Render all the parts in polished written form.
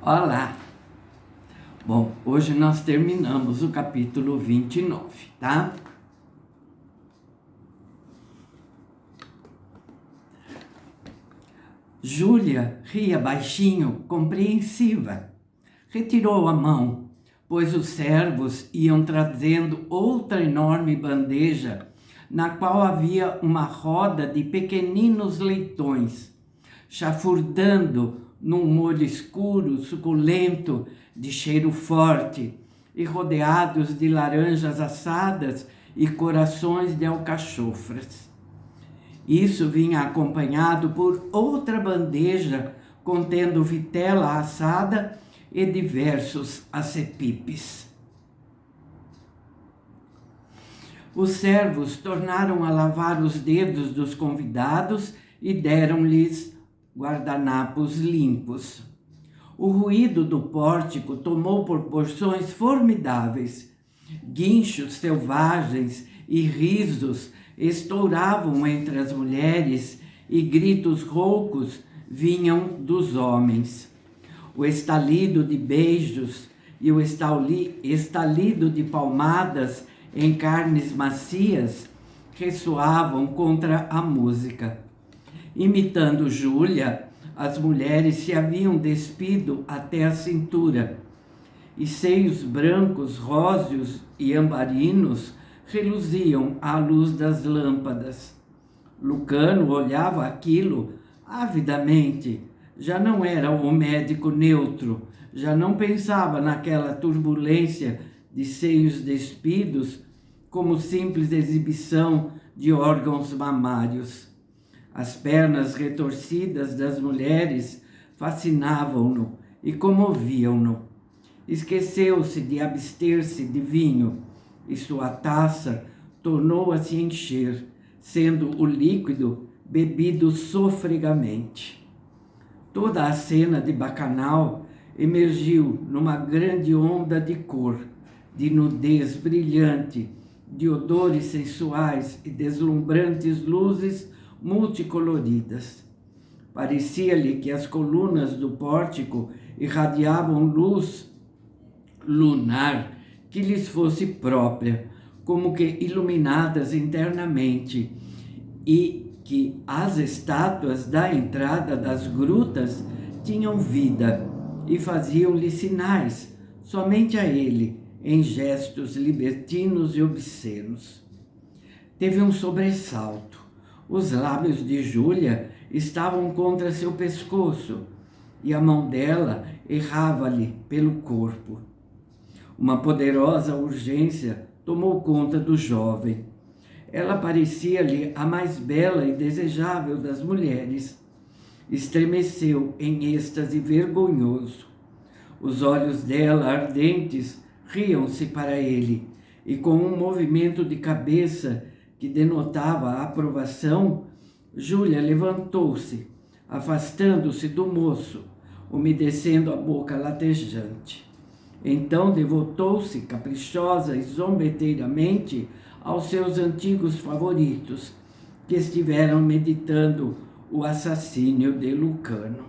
Olá! Bom, hoje nós terminamos o capítulo 29, tá? Júlia ria baixinho, compreensiva. Retirou a mão, pois os servos iam trazendo outra enorme bandeja, na qual havia uma roda de pequeninos leitões, chafurdando num molho escuro, suculento, de cheiro forte, e rodeados de laranjas assadas e corações de alcachofras. Isso vinha acompanhado por outra bandeja contendo vitela assada e diversos acepipes. Os servos tornaram a lavar os dedos dos convidados e deram-lhes guardanapos limpos. O ruído do pórtico tomou proporções formidáveis. Guinchos selvagens e risos estouravam entre as mulheres e gritos roucos vinham dos homens. O estalido de beijos e o estalido de palmadas em carnes macias ressoavam contra a música. Imitando Júlia, as mulheres se haviam despido até a cintura, e seios brancos, róseos e ambarinos reluziam à luz das lâmpadas. Lucano olhava aquilo avidamente. Já não era o médico neutro, já não pensava naquela turbulência de seios despidos como simples exibição de órgãos mamários. As pernas retorcidas das mulheres fascinavam-no e comoviam-no. Esqueceu-se de abster-se de vinho e sua taça tornou a se encher, sendo o líquido bebido sofregamente. Toda a cena de bacanal emergiu numa grande onda de cor, de nudez brilhante, de odores sensuais e deslumbrantes luzes multicoloridas. Parecia-lhe que as colunas do pórtico irradiavam luz lunar que lhes fosse própria, como que iluminadas internamente, e que as estátuas da entrada das grutas tinham vida e faziam-lhe sinais, somente a ele, em gestos libertinos e obscenos. Teve um sobressalto. Os lábios de Júlia estavam contra seu pescoço e a mão dela errava-lhe pelo corpo. Uma poderosa urgência tomou conta do jovem. Ela parecia-lhe a mais bela e desejável das mulheres. Estremeceu em êxtase vergonhoso. Os olhos dela, ardentes, riam-se para ele, e com um movimento de cabeça que denotava a aprovação, Júlia levantou-se, afastando-se do moço, umedecendo a boca latejante. Então devotou-se caprichosa e zombeteiramente aos seus antigos favoritos, que estiveram meditando o assassínio de Lucano.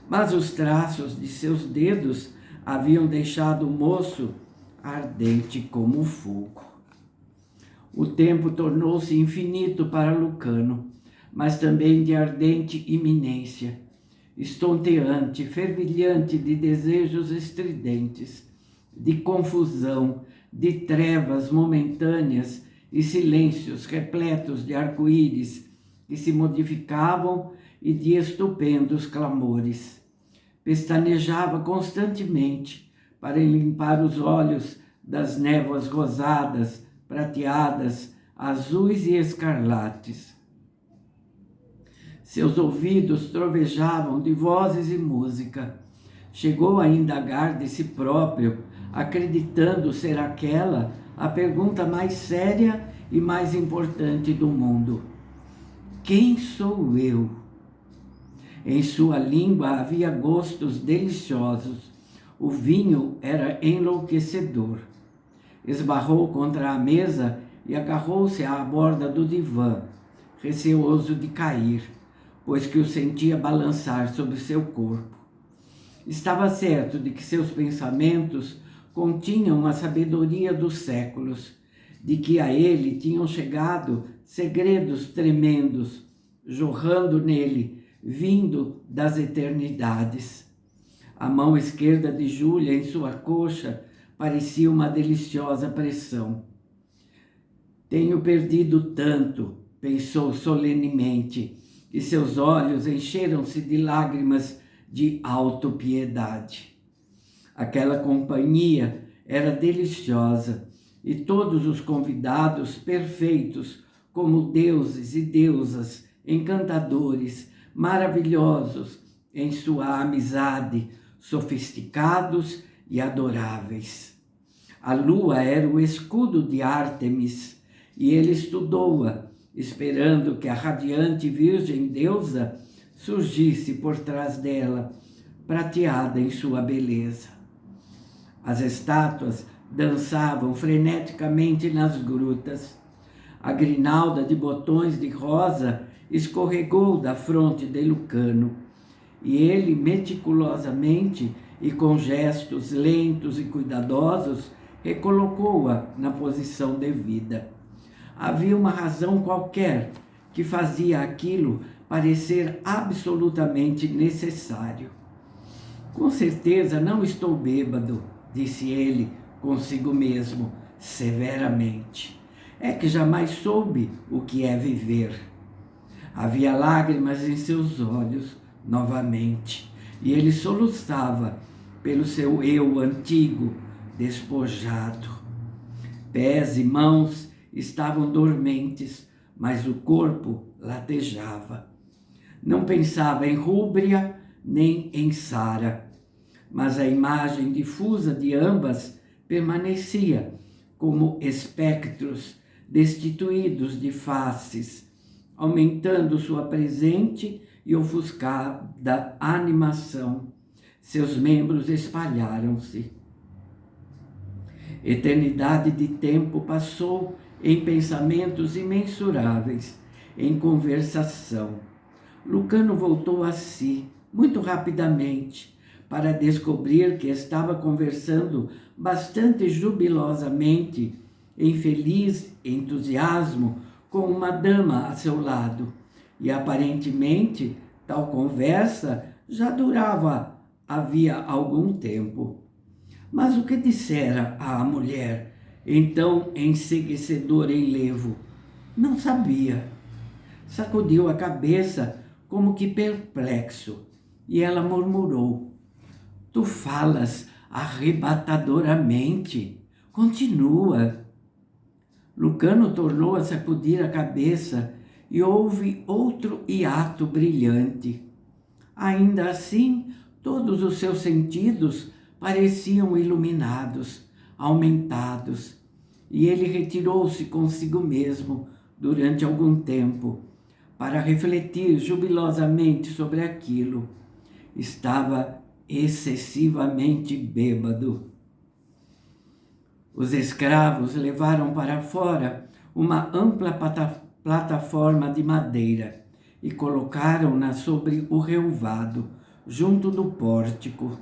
Mas os traços de seus dedos haviam deixado o moço ardente como fogo. O tempo tornou-se infinito para Lucano, mas também de ardente iminência, estonteante, fervilhante de desejos estridentes, de confusão, de trevas momentâneas e silêncios repletos de arco-íris que se modificavam e de estupendos clamores. Pestanejava constantemente para limpar os olhos das névoas rosadas, prateadas, azuis e escarlates. Seus ouvidos trovejavam de vozes e música. Chegou a indagar de si próprio, acreditando ser aquela a pergunta mais séria e mais importante do mundo. Quem sou eu? Em sua língua havia gostos deliciosos. O vinho era enlouquecedor. Esbarrou contra a mesa e agarrou-se à borda do divã, receoso de cair, pois que o sentia balançar sobre seu corpo. Estava certo de que seus pensamentos continham a sabedoria dos séculos, de que a ele tinham chegado segredos tremendos, jorrando nele, vindo das eternidades. A mão esquerda de Júlia em sua coxa parecia uma deliciosa pressão. Tenho perdido tanto, pensou solenemente, e seus olhos encheram-se de lágrimas de autopiedade. Aquela companhia era deliciosa e todos os convidados perfeitos, como deuses e deusas, encantadores, maravilhosos em sua amizade, sofisticados e adoráveis. A lua era o escudo de Ártemis e ele estudou-a, esperando que a radiante virgem deusa surgisse por trás dela, prateada em sua beleza. As estátuas dançavam freneticamente nas grutas. A grinalda de botões de rosa escorregou da fronte de Lucano, e ele, meticulosamente e com gestos lentos e cuidadosos, recolocou-a na posição devida. Havia uma razão qualquer que fazia aquilo parecer absolutamente necessário. Com certeza não estou bêbado, disse ele consigo mesmo, severamente. É que jamais soube o que é viver. Havia lágrimas em seus olhos, novamente, e ele soluçava pelo seu eu antigo, despojado. Pés e mãos estavam dormentes, mas o corpo latejava. Não pensava em Rúbria nem em Sara, mas a imagem difusa de ambas permanecia como espectros destituídos de faces, aumentando sua presente e ofuscada animação. Seus membros espalharam-se. Eternidade de tempo passou em pensamentos imensuráveis, em conversação. Lucano voltou a si, muito rapidamente, para descobrir que estava conversando bastante jubilosamente, em feliz entusiasmo, com uma dama a seu lado. E aparentemente tal conversa já durava havia algum tempo. Mas o que dissera à mulher, então enseguecedor enlevo? Não sabia. Sacudiu a cabeça como que perplexo, e ela murmurou: Tu falas arrebatadoramente. Continua. Lucano tornou a sacudir a cabeça e houve outro hiato brilhante. Ainda assim, todos os seus sentidos pareciam iluminados, aumentados, e ele retirou-se consigo mesmo durante algum tempo para refletir jubilosamente sobre aquilo. Estava excessivamente bêbado. Os escravos levaram para fora uma ampla plataforma de madeira e colocaram-na sobre o relvado, junto do pórtico.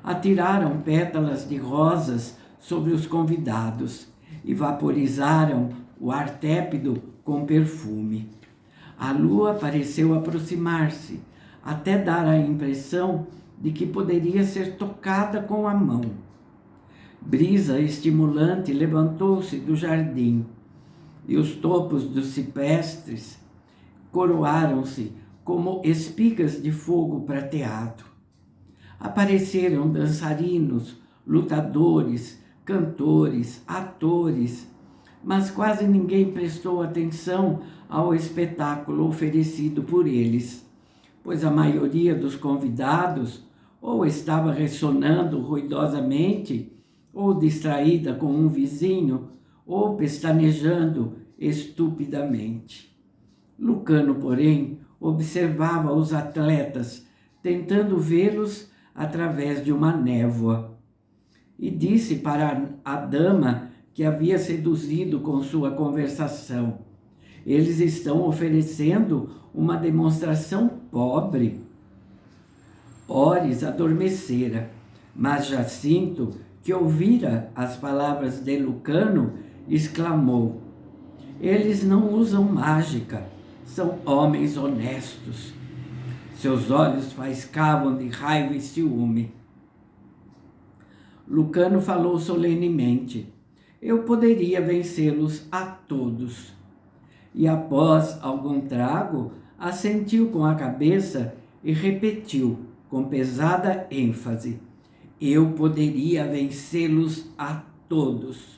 Atiraram pétalas de rosas sobre os convidados e vaporizaram o ar tépido com perfume. A lua pareceu aproximar-se, até dar a impressão de que poderia ser tocada com a mão. Brisa estimulante levantou-se do jardim, e os topos dos ciprestes coroaram-se como espigas de fogo prateado. Apareceram dançarinos, lutadores, cantores, atores, mas quase ninguém prestou atenção ao espetáculo oferecido por eles, pois a maioria dos convidados ou estava ressonando ruidosamente, ou distraída com um vizinho, ou pestanejando estupidamente. Lucano, porém, observava os atletas, tentando vê-los através de uma névoa, e disse para a dama que havia seduzido com sua conversação: eles estão oferecendo uma demonstração pobre. Ores adormecera, mas Jacinto, que ouvira as palavras de Lucano, exclamou: eles não usam mágica, são homens honestos. Seus olhos faiscavam de raiva e ciúme. Lucano falou solenemente: eu poderia vencê-los a todos. E após algum trago, assentiu com a cabeça e repetiu com pesada ênfase: eu poderia vencê-los a todos.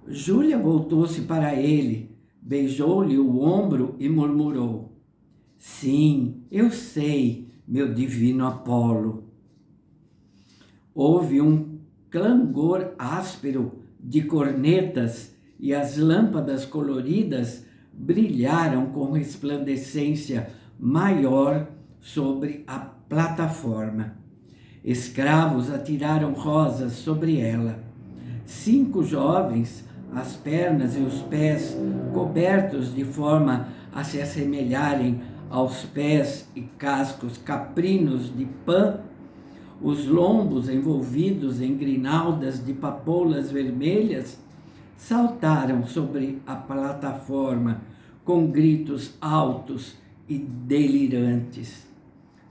Júlia voltou-se para ele, beijou-lhe o ombro e murmurou: sim, eu sei, meu divino Apolo. Houve um clangor áspero de cornetas e as lâmpadas coloridas brilharam com resplandecência maior sobre a plataforma. Escravos atiraram rosas sobre ela. 5 jovens, as pernas e os pés cobertos de forma a se assemelharem aos pés e cascos caprinos de Pan, os lombos envolvidos em grinaldas de papoulas vermelhas, saltaram sobre a plataforma com gritos altos e delirantes.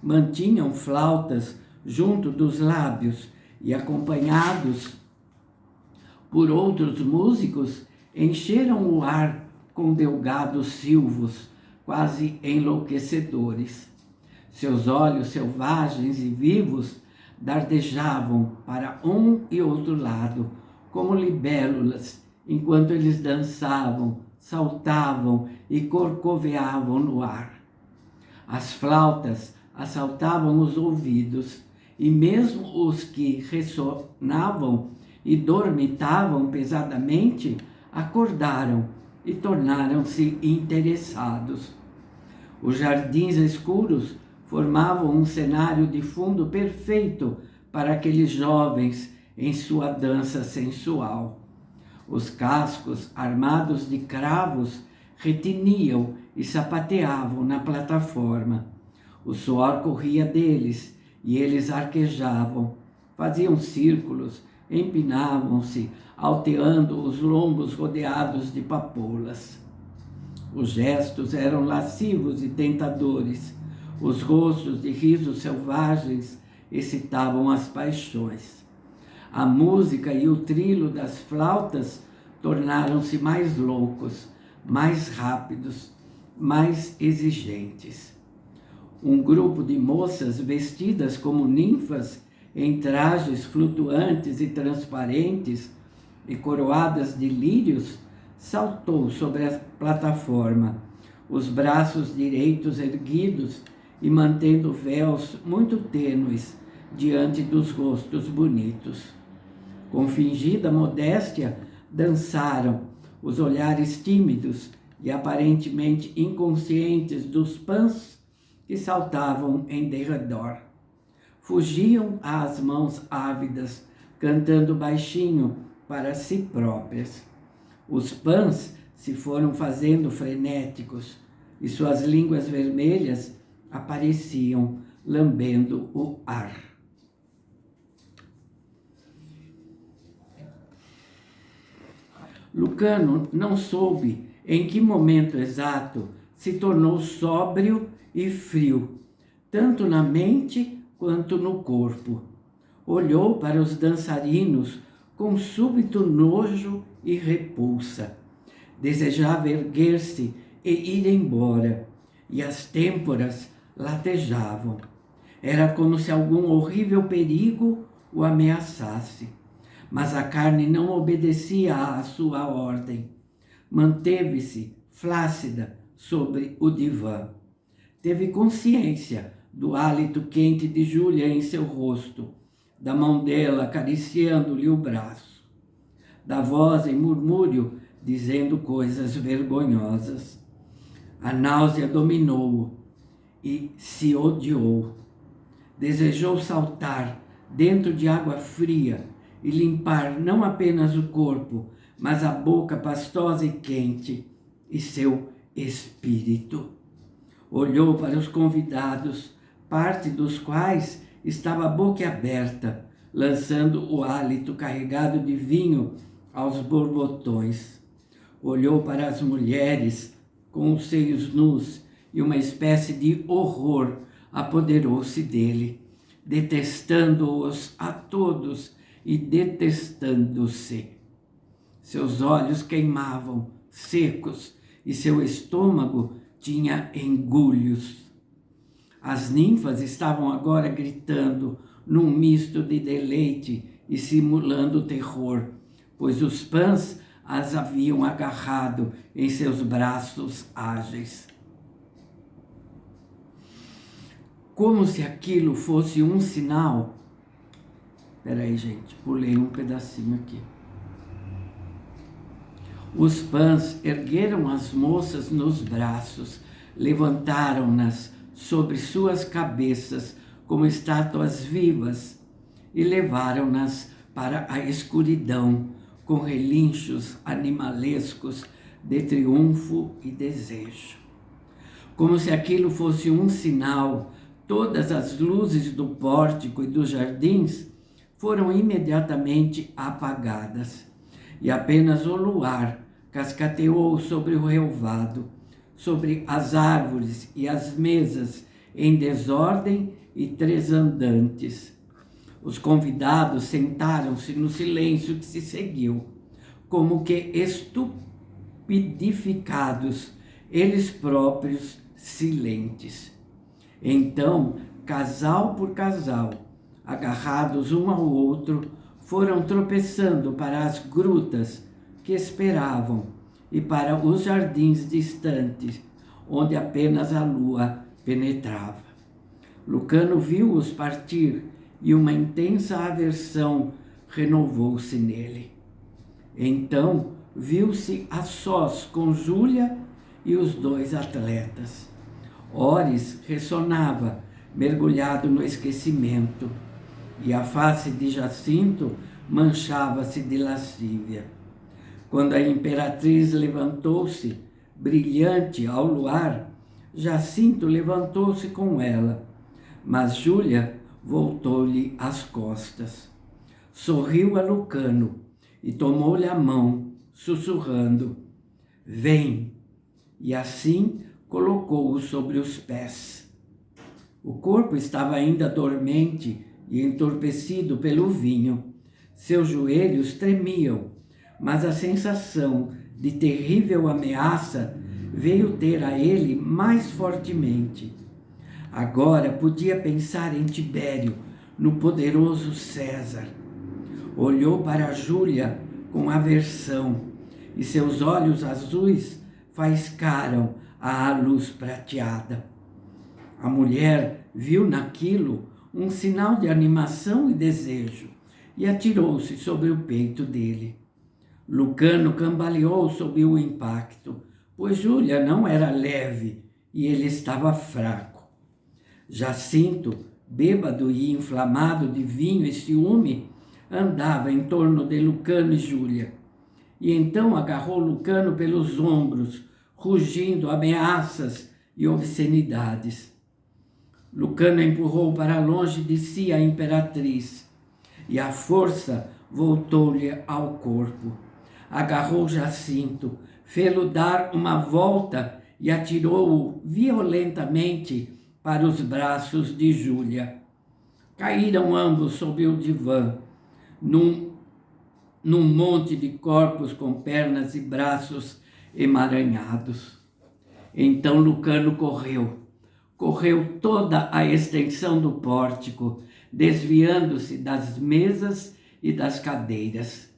Mantinham flautas junto dos lábios e, acompanhados por outros músicos, encheram o ar com delgados silvos, quase enlouquecedores. Seus olhos selvagens e vivos dardejavam para um e outro lado, como libélulas, enquanto eles dançavam, saltavam e corcoveavam no ar. As flautas assaltavam os ouvidos, e mesmo os que ressonavam e dormitavam pesadamente, acordaram e tornaram-se interessados. Os jardins escuros formavam um cenário de fundo perfeito para aqueles jovens em sua dança sensual. Os cascos, armados de cravos, retiniam e sapateavam na plataforma. O suor corria deles e eles arquejavam, faziam círculos, empinavam-se, alteando os lombos rodeados de papoulas. Os gestos eram lascivos e tentadores. Os rostos de risos selvagens excitavam as paixões. A música e o trilo das flautas tornaram-se mais loucos, mais rápidos, mais exigentes. Um grupo de moças vestidas como ninfas, em trajes flutuantes e transparentes e coroadas de lírios, saltou sobre a plataforma, os braços direitos erguidos e mantendo véus muito tênues diante dos rostos bonitos. Com fingida modéstia, dançaram, os olhares tímidos e aparentemente inconscientes dos pãs que saltavam em derredor. Fugiam às mãos ávidas, cantando baixinho para si próprias. Os pãs se foram fazendo frenéticos e suas línguas vermelhas apareciam lambendo o ar. Lucano não soube em que momento exato se tornou sóbrio e frio, tanto na mente quanto no corpo. Olhou para os dançarinos com súbito nojo e repulsa. Desejava erguer-se e ir embora, e as têmporas latejavam. Era como se algum horrível perigo o ameaçasse. Mas a carne não obedecia à sua ordem. Manteve-se flácida sobre o divã. Teve consciência do hálito quente de Júlia em seu rosto, da mão dela acariciando-lhe o braço, da voz em murmúrio dizendo coisas vergonhosas. A náusea dominou-o e se odiou. Desejou saltar dentro de água fria e limpar não apenas o corpo, mas a boca pastosa e quente e seu espírito. Olhou para os convidados, parte dos quais estava boquiaberta, lançando o hálito carregado de vinho aos borbotões. Olhou para as mulheres com os seios nus e uma espécie de horror apoderou-se dele, detestando-os a todos e detestando-se. Seus olhos queimavam, secos, e seu estômago tinha engulhos. As ninfas estavam agora gritando num misto de deleite e simulando terror, pois os Pans as haviam agarrado em seus braços ágeis. Como se aquilo fosse um sinal. Peraí, gente, pulei um pedacinho aqui. Os Pans ergueram as moças nos braços, levantaram-nas sobre suas cabeças como estátuas vivas e levaram-nas para a escuridão com relinchos animalescos de triunfo e desejo. Como se aquilo fosse um sinal, todas as luzes do pórtico e dos jardins foram imediatamente apagadas, e apenas o luar cascateou sobre o relvado, sobre as árvores e as mesas em desordem e tresandantes. Os convidados sentaram-se no silêncio que se seguiu, como que estupidificados, eles próprios silentes. Então, casal por casal, agarrados um ao outro, foram tropeçando para as grutas que esperavam e para os jardins distantes, onde apenas a lua penetrava. Lucano viu-os partir e uma intensa aversão renovou-se nele. Então, viu-se a sós com Júlia e os dois atletas. Ores ressonava, mergulhado no esquecimento, e a face de Jacinto manchava-se de lascívia. Quando a imperatriz levantou-se, brilhante ao luar, Jacinto levantou-se com ela, mas Júlia voltou-lhe as costas. Sorriu a Lucano e tomou-lhe a mão, sussurrando: "Vem!" E assim colocou-o sobre os pés. O corpo estava ainda dormente e entorpecido pelo vinho. Seus joelhos tremiam, mas a sensação de terrível ameaça veio ter a ele mais fortemente. Agora podia pensar em Tibério, no poderoso César. Olhou para Júlia com aversão, e seus olhos azuis faiscaram à luz prateada. A mulher viu naquilo um sinal de animação e desejo, e atirou-se sobre o peito dele. Lucano cambaleou sob o impacto, pois Júlia não era leve e ele estava fraco. Jacinto, bêbado e inflamado de vinho e ciúme, andava em torno de Lucano e Júlia. E então agarrou Lucano pelos ombros, rugindo ameaças e obscenidades. Lucano empurrou para longe de si a imperatriz, e a força voltou-lhe ao corpo. Agarrou Jacinto, fê-lo dar uma volta e atirou-o violentamente para os braços de Júlia. Caíram ambos sob o divã, num monte de corpos com pernas e braços emaranhados. Então Lucano correu toda a extensão do pórtico, desviando-se das mesas e das cadeiras.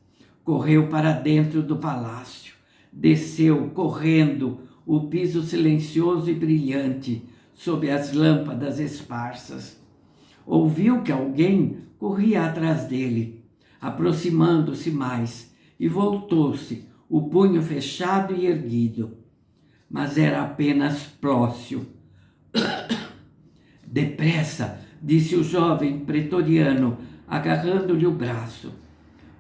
Correu para dentro do palácio, desceu correndo o piso silencioso e brilhante sob as lâmpadas esparsas. Ouviu que alguém corria atrás dele, aproximando-se mais, e voltou-se, o punho fechado e erguido. Mas era apenas Plócio. "Depressa!" disse o jovem pretoriano, agarrando-lhe o braço.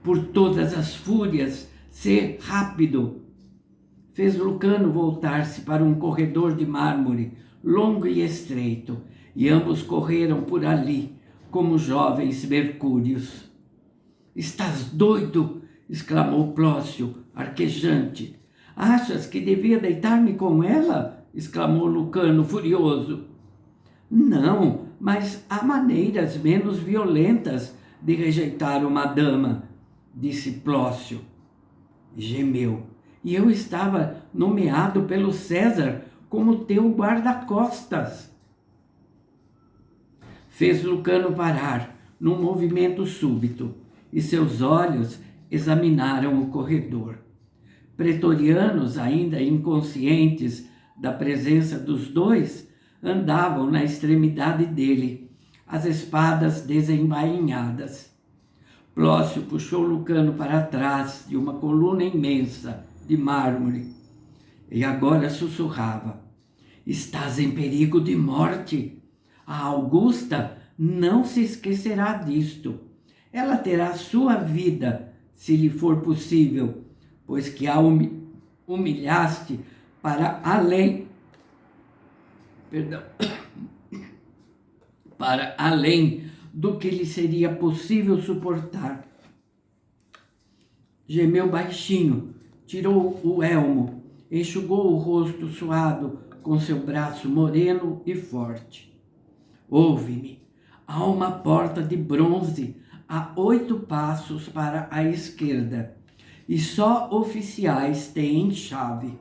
"Por todas as fúrias, sê rápido!" Fez Lucano voltar-se para um corredor de mármore, longo e estreito, e ambos correram por ali como jovens mercúrios. Estás doido? Exclamou Plócio, arquejante. Achas que devia deitar-me com ela? Exclamou Lucano, furioso. Não, mas há maneiras menos violentas de rejeitar uma dama, disse Plócio. Gemeu. E eu estava nomeado pelo César como teu guarda-costas. Fez Lucano parar num movimento súbito e seus olhos examinaram o corredor. Pretorianos, ainda inconscientes da presença dos dois, andavam na extremidade dele, as espadas desembainhadas. Plócio puxou Lucano para trás de uma coluna imensa de mármore e agora sussurrava: Estás em perigo de morte. A Augusta não se esquecerá disto. Ela terá sua vida, se lhe for possível, pois que a humilhaste para além, para além do que lhe seria possível suportar. Gemeu baixinho, tirou o elmo, enxugou o rosto suado com seu braço moreno e forte. Ouve-me, há uma porta de bronze a 8 passos para a esquerda, e só oficiais têm chave,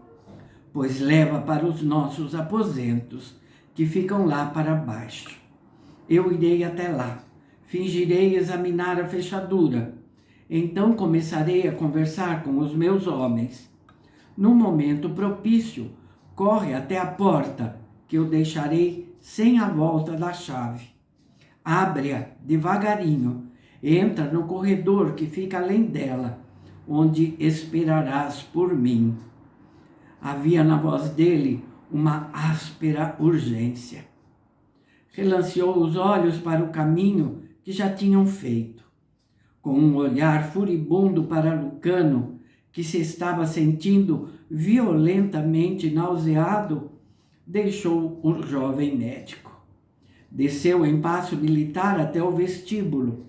pois leva para os nossos aposentos, que ficam lá para baixo. Eu irei até lá, fingirei examinar a fechadura, então começarei a conversar com os meus homens. No momento propício, corre até a porta, que eu deixarei sem a volta da chave. Abre-a devagarinho, entra no corredor que fica além dela, onde esperarás por mim. Havia na voz dele uma áspera urgência. Relanceou os olhos para o caminho que já tinham feito. Com um olhar furibundo para Lucano, que se estava sentindo violentamente nauseado, deixou o jovem médico. Desceu em passo militar até o vestíbulo,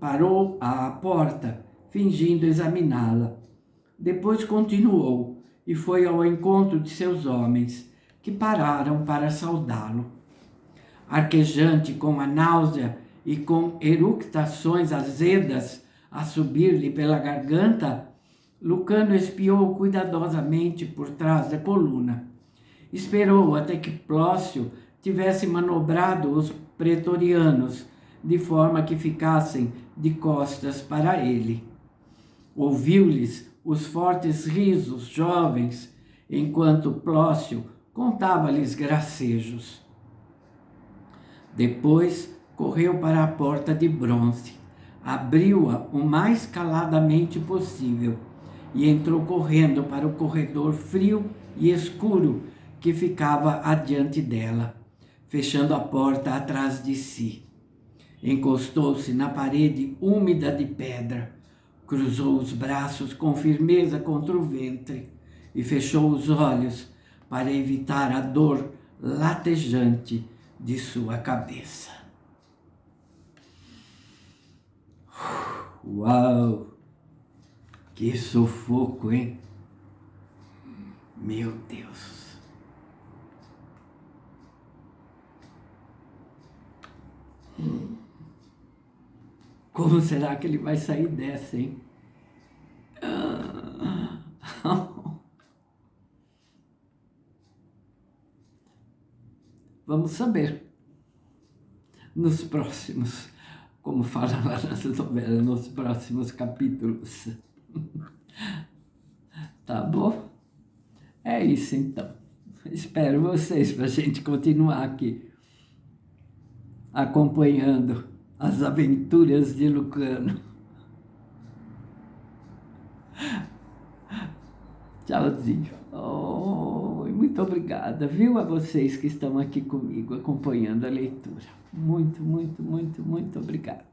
parou à porta, fingindo examiná-la. Depois continuou e foi ao encontro de seus homens, que pararam para saudá-lo. Arquejante com a náusea e com eructações azedas a subir-lhe pela garganta, Lucano espiou cuidadosamente por trás da coluna. Esperou até que Plócio tivesse manobrado os pretorianos, de forma que ficassem de costas para ele. Ouviu-lhes os fortes risos jovens, enquanto Plócio contava-lhes gracejos. Depois correu para a porta de bronze, abriu-a o mais caladamente possível e entrou correndo para o corredor frio e escuro que ficava adiante dela, fechando a porta atrás de si. Encostou-se na parede úmida de pedra, cruzou os braços com firmeza contra o ventre e fechou os olhos para evitar a dor latejante de sua cabeça. Uau! Que sufoco, hein? Meu Deus! Como será que ele vai sair dessa, hein? Vamos saber nos próximos, como fala lá nas novelas, nos próximos capítulos. Tá bom? É isso então. Espero vocês para a gente continuar aqui acompanhando as aventuras de Lucano. Tchauzinho. Oh, muito obrigada, viu, a vocês que estão aqui comigo acompanhando a leitura. Muito, muito, muito, muito obrigada.